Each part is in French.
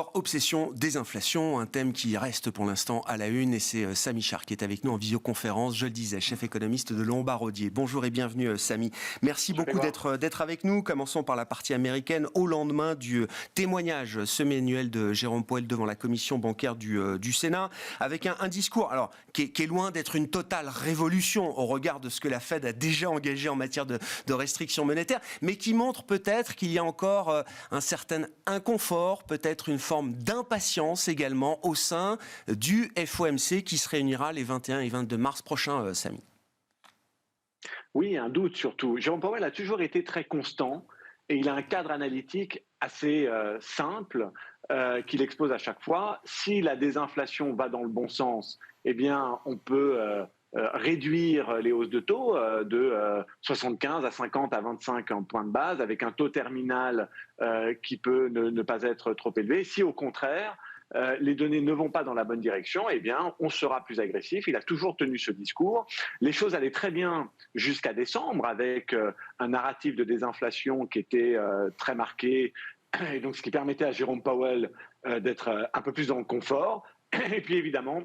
Alors, obsession, désinflation, un thème qui reste pour l'instant à la une, et c'est Samy Char qui est avec nous en visioconférence, je le disais, chef économiste de Lombard-Odier. Bonjour et bienvenue Samy. Merci beaucoup d'être avec nous. Commençons par la partie américaine, au lendemain du témoignage semi-annuel de Jérôme Powell devant la commission bancaire du Sénat, avec un discours alors, qui est loin d'être une totale révolution au regard de ce que la Fed a déjà engagé en matière de restrictions monétaires, mais qui montre peut-être qu'il y a encore un certain inconfort, peut-être une forme d'impatience également au sein du FOMC qui se réunira les 21 et 22 mars prochains, Samy. Oui, un doute surtout. Jérôme Powell a toujours été très constant et il a un cadre analytique assez simple qu'il expose à chaque fois. Si la désinflation va dans le bon sens, eh bien, on peut réduire les hausses de taux de 75 à 50 à 25 points de base avec un taux terminal qui peut ne pas être trop élevé. Si au contraire, les données ne vont pas dans la bonne direction, eh bien, on sera plus agressif. Il a toujours tenu ce discours. Les choses allaient très bien jusqu'à décembre avec un narratif de désinflation qui était très marqué et donc ce qui permettait à Jérôme Powell d'être un peu plus dans le confort. Et puis évidemment,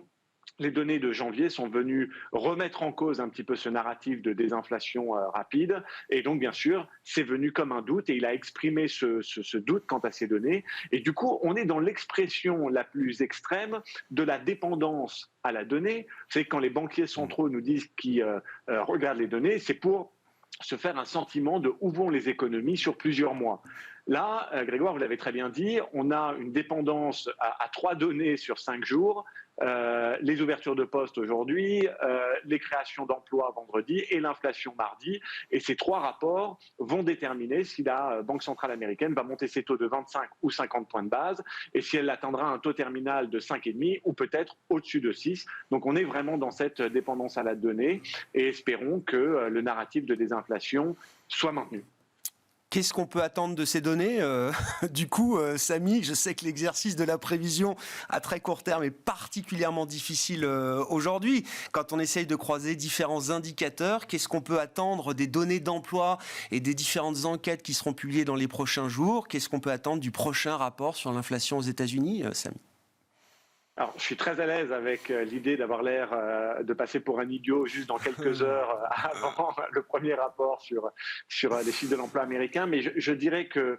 les données de janvier sont venues remettre en cause un petit peu ce narratif de désinflation rapide. Et donc, bien sûr, c'est venu comme un doute et il a exprimé ce doute quant à ces données. Et du coup, on est dans l'expression la plus extrême de la dépendance à la donnée. C'est quand les banquiers centraux nous disent qu'ils regardent les données, c'est pour se faire un sentiment de où vont les économies sur plusieurs mois. Là, Grégoire, vous l'avez très bien dit, on a une dépendance à 3 données sur 5 jours, les ouvertures de postes aujourd'hui, les créations d'emplois vendredi et l'inflation mardi. Et ces 3 rapports vont déterminer si la Banque centrale américaine va monter ses taux de 25 ou 50 points de base et si elle atteindra un taux terminal de 5,5 ou peut-être au-dessus de 6. Donc on est vraiment dans cette dépendance à la donnée et espérons que le narratif de désinflation soit maintenu. Qu'est-ce qu'on peut attendre de ces données du coup, Samy, je sais que l'exercice de la prévision à très court terme est particulièrement difficile aujourd'hui. Quand on essaye de croiser différents indicateurs, qu'est-ce qu'on peut attendre des données d'emploi et des différentes enquêtes qui seront publiées dans les prochains jours? Qu'est-ce qu'on peut attendre du prochain rapport sur l'inflation aux États-Unis, Samy? Alors, je suis très à l'aise avec l'idée d'avoir l'air de passer pour un idiot juste dans quelques heures avant le premier rapport sur les chiffres de l'emploi américain, mais je dirais que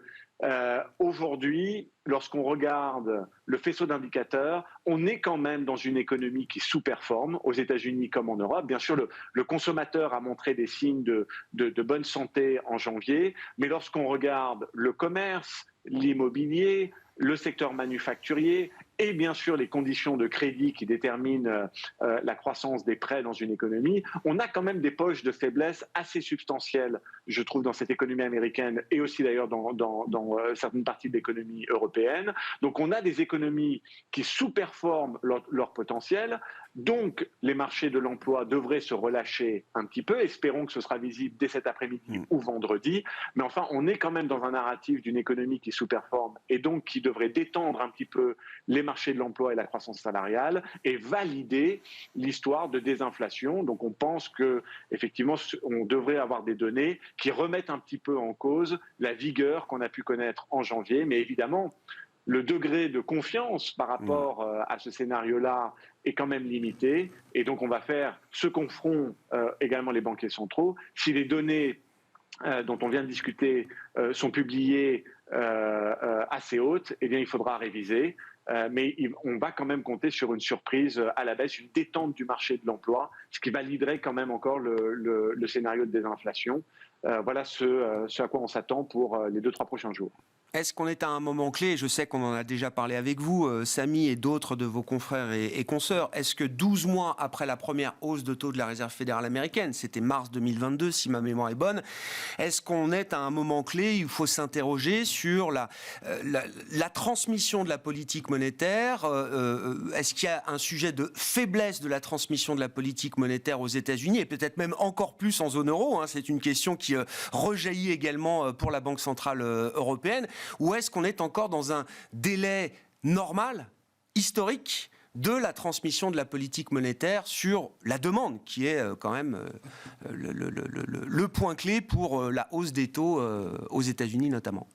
aujourd'hui, lorsqu'on regarde le faisceau d'indicateurs, on est quand même dans une économie qui sous-performe aux États-Unis comme en Europe. Bien sûr, le consommateur a montré des signes de bonne santé en janvier, mais lorsqu'on regarde le commerce, l'immobilier, le secteur manufacturier et bien sûr les conditions de crédit qui déterminent la croissance des prêts dans une économie, on a quand même des poches de faiblesse assez substantielles, je trouve, dans cette économie américaine et aussi d'ailleurs dans certaines parties de l'économie européenne. Donc on a des économies qui sous-performent leur potentiel, donc les marchés de l'emploi devraient se relâcher un petit peu, espérons que ce sera visible dès cet après-midi ou vendredi, mais enfin on est quand même dans un narratif d'une économie qui sous-performe et donc qui devrait détendre un petit peu les marchés de l'emploi et la croissance salariale et valider l'histoire de désinflation. Donc on pense que effectivement on devrait avoir des données qui remettent un petit peu en cause la vigueur qu'on a pu connaître en janvier, mais évidemment le degré de confiance par rapport à ce scénario-là est quand même limité et donc on va faire ce qu'en feront également les banquiers centraux. Si les données dont on vient de discuter sont publiées assez hautes, eh bien il faudra réviser. Mais on va quand même compter sur une surprise à la baisse, une détente du marché de l'emploi, ce qui validerait quand même encore le scénario de désinflation. Voilà ce à quoi on s'attend pour les 2-3 prochains jours. Est-ce qu'on est à un moment clé? Je sais qu'on en a déjà parlé avec vous, Samy, et d'autres de vos confrères et consoeurs. Est-ce que 12 mois après la première hausse de taux de la Réserve fédérale américaine, c'était mars 2022, si ma mémoire est bonne, est-ce qu'on est à un moment clé? Il faut s'interroger sur la transmission de la politique monétaire. Est-ce qu'il y a un sujet de faiblesse de la transmission de la politique monétaire aux États-Unis, et peut-être même encore plus en zone euro, hein? C'est une question qui rejaillit également pour la Banque centrale européenne. Ou est-ce qu'on est encore dans un délai normal, historique, de la transmission de la politique monétaire sur la demande, qui est quand même le point clé pour la hausse des taux aux États-Unis notamment?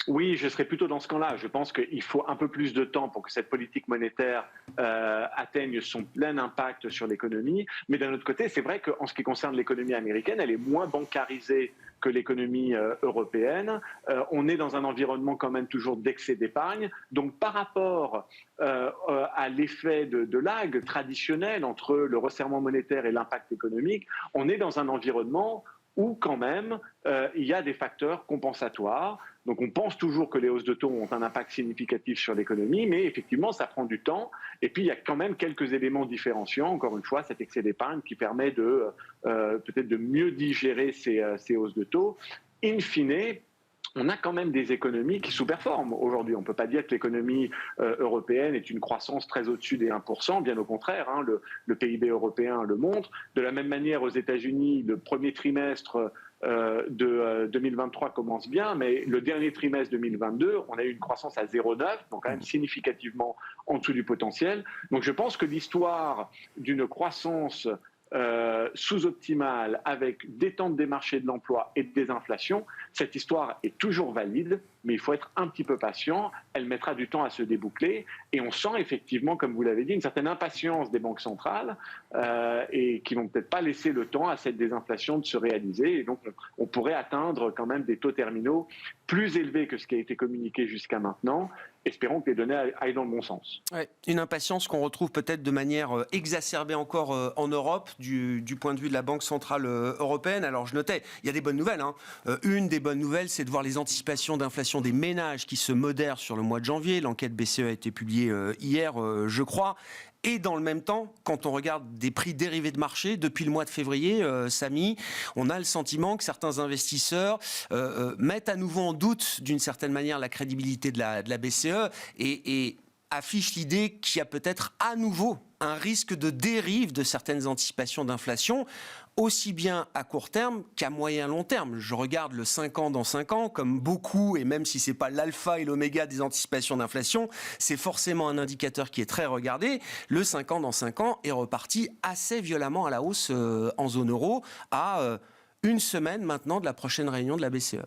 Oui, je serais plutôt dans ce camp-là. Je pense qu'il faut un peu plus de temps pour que cette politique monétaire atteigne son plein impact sur l'économie. Mais d'un autre côté, c'est vrai qu'en ce qui concerne l'économie américaine, elle est moins bancarisée que l'économie européenne. On est dans un environnement quand même toujours d'excès d'épargne. Donc par rapport à l'effet de lag traditionnel entre le resserrement monétaire et l'impact économique, on est dans un environnement où quand même il y a des facteurs compensatoires. Donc on pense toujours que les hausses de taux ont un impact significatif sur l'économie, mais effectivement ça prend du temps. Et puis il y a quand même quelques éléments différenciants. Encore une fois, cet excès d'épargne qui permet de peut-être de mieux digérer ces hausses de taux. In fine, on a quand même des économies qui sous-performent aujourd'hui. On ne peut pas dire que l'économie européenne est une croissance très au-dessus des 1%, bien au contraire, hein, le PIB européen le montre. De la même manière, aux États-Unis, le premier trimestre de 2023 commence bien, mais le dernier trimestre 2022, on a eu une croissance à 0,9, donc quand même significativement en dessous du potentiel. Donc je pense que l'histoire d'une croissance sous-optimale avec détente des marchés de l'emploi et des inflations, cette histoire est toujours valide, mais il faut être un petit peu patient. Elle mettra du temps à se déboucler et on sent effectivement, comme vous l'avez dit, une certaine impatience des banques centrales et qui vont peut-être pas laisser le temps à cette désinflation de se réaliser. Et donc on pourrait atteindre quand même des taux terminaux plus élevés que ce qui a été communiqué jusqu'à maintenant. Espérons que les données aillent dans le bon sens. Ouais, une impatience qu'on retrouve peut-être de manière exacerbée encore en Europe du point de vue de la Banque Centrale Européenne. Alors je notais, il y a des bonnes nouvelles. Une des bonnes nouvelles, c'est de voir les anticipations d'inflation des ménages qui se modèrent sur le mois de janvier. L'enquête BCE a été publiée hier, je crois. Et dans le même temps, quand on regarde des prix dérivés de marché, depuis le mois de février, Samy, on a le sentiment que certains investisseurs mettent à nouveau en doute, d'une certaine manière, la crédibilité de la BCE et affichent l'idée qu'il y a peut-être à nouveau un risque de dérive de certaines anticipations d'inflation, aussi bien à court terme qu'à moyen long terme. Je regarde le 5 ans dans 5 ans, comme beaucoup, et même si ce n'est pas l'alpha et l'oméga des anticipations d'inflation, c'est forcément un indicateur qui est très regardé. Le 5 ans dans 5 ans est reparti assez violemment à la hausse en zone euro, à une semaine maintenant de la prochaine réunion de la BCE.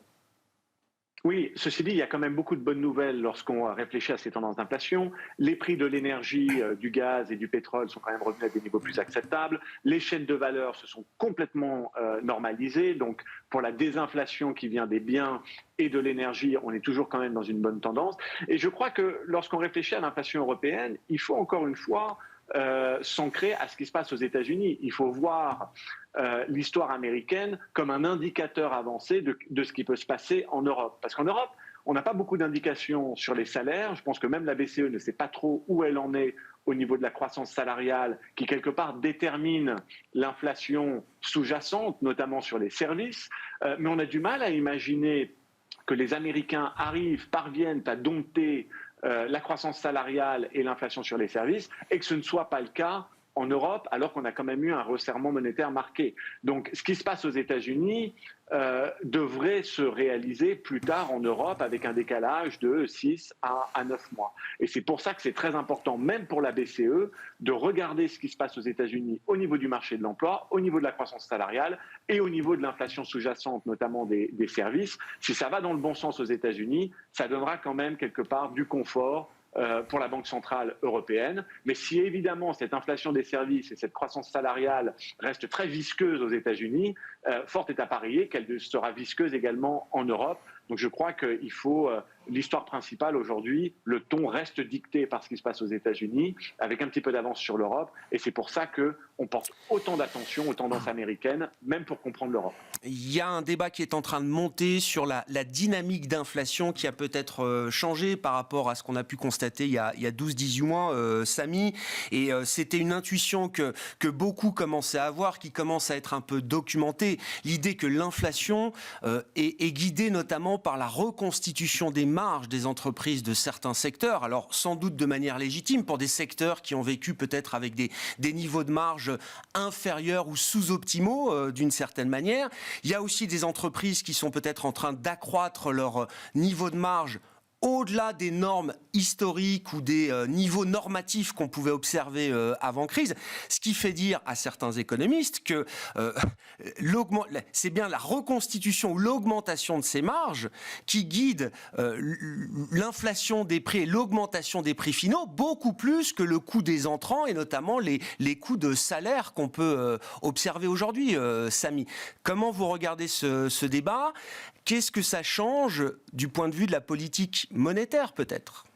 Oui, ceci dit, il y a quand même beaucoup de bonnes nouvelles lorsqu'on réfléchit à ces tendances d'inflation. Les prix de l'énergie, du gaz et du pétrole sont quand même revenus à des niveaux plus acceptables. Les chaînes de valeur se sont complètement normalisées. Donc, pour la désinflation qui vient des biens et de l'énergie, on est toujours quand même dans une bonne tendance. Et je crois que lorsqu'on réfléchit à l'inflation européenne, il faut encore une fois s'ancrer à ce qui se passe aux États-Unis. Il faut voir l'histoire américaine comme un indicateur avancé de ce qui peut se passer en Europe. Parce qu'en Europe, on n'a pas beaucoup d'indications sur les salaires. Je pense que même la BCE ne sait pas trop où elle en est au niveau de la croissance salariale qui, quelque part, détermine l'inflation sous-jacente, notamment sur les services. Mais on a du mal à imaginer que les Américains parviennent à dompter la croissance salariale et l'inflation sur les services, et que ce ne soit pas le cas en Europe, alors qu'on a quand même eu un resserrement monétaire marqué. Donc, ce qui se passe aux États-Unis devrait se réaliser plus tard en Europe avec un décalage de 6 à 9 mois. Et c'est pour ça que c'est très important, même pour la BCE, de regarder ce qui se passe aux États-Unis au niveau du marché de l'emploi, au niveau de la croissance salariale et au niveau de l'inflation sous-jacente, notamment des services. Si ça va dans le bon sens aux États-Unis, ça donnera quand même quelque part du confort pour la Banque centrale européenne. Mais si évidemment cette inflation des services et cette croissance salariale reste très visqueuse aux États-Unis, fort est à parier qu'elle sera visqueuse également en Europe. Donc je crois qu'il faut, l'histoire principale aujourd'hui, le ton reste dicté par ce qui se passe aux États-Unis, avec un petit peu d'avance sur l'Europe. Et c'est pour ça qu'on porte autant d'attention aux tendances américaines, même pour comprendre l'Europe. Il y a un débat qui est en train de monter sur la dynamique d'inflation qui a peut-être changé par rapport à ce qu'on a pu constater il y a 12-18 mois, Samy. Et c'était une intuition que beaucoup commençaient à avoir, qui commence à être un peu documentée. L'idée que l'inflation est guidée notamment par la reconstitution des marges des entreprises de certains secteurs. Alors sans doute de manière légitime pour des secteurs qui ont vécu peut-être avec des niveaux de marge inférieurs ou sous-optimaux d'une certaine manière. Il y a aussi des entreprises qui sont peut-être en train d'accroître leur niveau de marge au-delà des normes historiques ou des niveaux normatifs qu'on pouvait observer avant crise, ce qui fait dire à certains économistes que c'est bien la reconstitution ou l'augmentation de ces marges qui guide l'inflation des prix et l'augmentation des prix finaux beaucoup plus que le coût des entrants et notamment les coûts de salaire qu'on peut observer aujourd'hui. Samy, comment vous regardez ce débat ? Qu'est-ce que ça change du point de vue de la politique monétaire, peut-être ?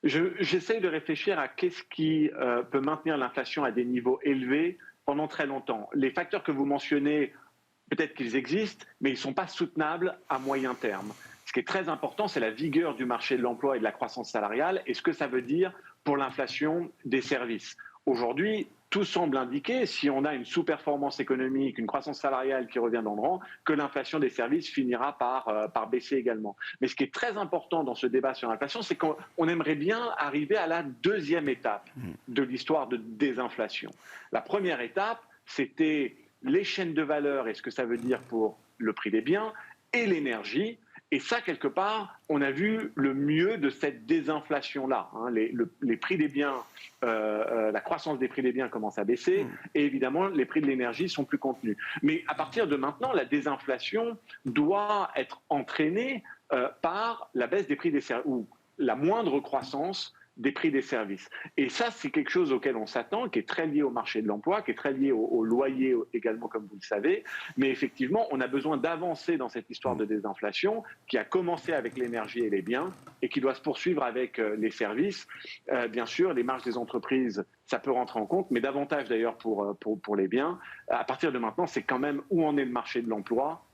J'essaye de réfléchir à qu'est-ce qui peut maintenir l'inflation à des niveaux élevés pendant très longtemps. Les facteurs que vous mentionnez, peut-être qu'ils existent, mais ils ne sont pas soutenables à moyen terme. Ce qui est très important, c'est la vigueur du marché de l'emploi et de la croissance salariale et ce que ça veut dire pour l'inflation des services. Aujourd'hui, tout semble indiquer, si on a une sous-performance économique, une croissance salariale qui revient dans le rang, que l'inflation des services finira par baisser également. Mais ce qui est très important dans ce débat sur l'inflation, c'est qu'on aimerait bien arriver à la deuxième étape de l'histoire de désinflation. La première étape, c'était les chaînes de valeur et ce que ça veut dire pour le prix des biens et l'énergie. Et ça, quelque part, on a vu le mieux de cette désinflation-là. Les prix des biens, la croissance des prix des biens commence à baisser, et évidemment, les prix de l'énergie sont plus contenus. Mais à partir de maintenant, la désinflation doit être entraînée par la baisse des prix des services, ou la moindre croissance des prix des services. Et ça, c'est quelque chose auquel on s'attend, qui est très lié au marché de l'emploi, qui est très lié au loyer également, comme vous le savez. Mais effectivement, on a besoin d'avancer dans cette histoire de désinflation qui a commencé avec l'énergie et les biens et qui doit se poursuivre avec les services. Bien sûr, les marges des entreprises, ça peut rentrer en compte, mais davantage d'ailleurs pour les biens. À partir de maintenant, c'est quand même où en est le marché de l'emploi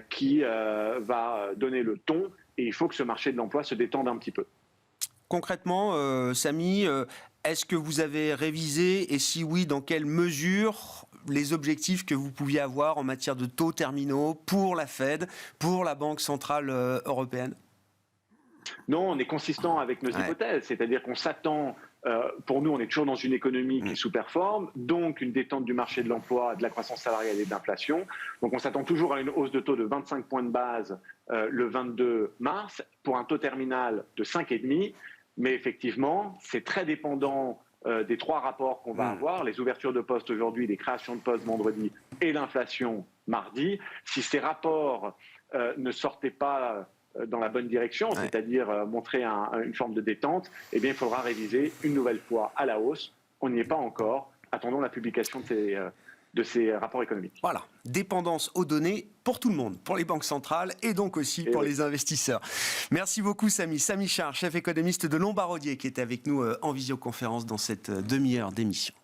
qui va donner le ton. Et il faut que ce marché de l'emploi se détende un petit peu. Concrètement, Samy, est-ce que vous avez révisé, et si oui, dans quelle mesure, les objectifs que vous pouviez avoir en matière de taux terminaux pour la Fed, pour la Banque Centrale Européenne ? Non, on est consistant avec nos hypothèses, c'est-à-dire qu'on s'attend, pour nous, on est toujours dans une économie qui sous-performe, donc une détente du marché de l'emploi, de la croissance salariale et de l'inflation. Donc on s'attend toujours à une hausse de taux de 25 points de base le 22 mars, pour un taux terminal de 5,5. Mais effectivement, c'est très dépendant des trois rapports qu'on va avoir, les ouvertures de postes aujourd'hui, les créations de postes vendredi et l'inflation mardi. Si ces rapports ne sortaient pas dans la bonne direction, c'est-à-dire montrer une forme de détente, eh bien, il faudra réviser une nouvelle fois à la hausse. On n'y est pas encore. Attendons la publication de ces rapports économiques. Voilà, dépendance aux données pour tout le monde, pour les banques centrales et donc aussi pour les investisseurs. Merci beaucoup Samy. Samy Charr, chef économiste de Lombard Odier, qui était avec nous en visioconférence dans cette demi-heure d'émission.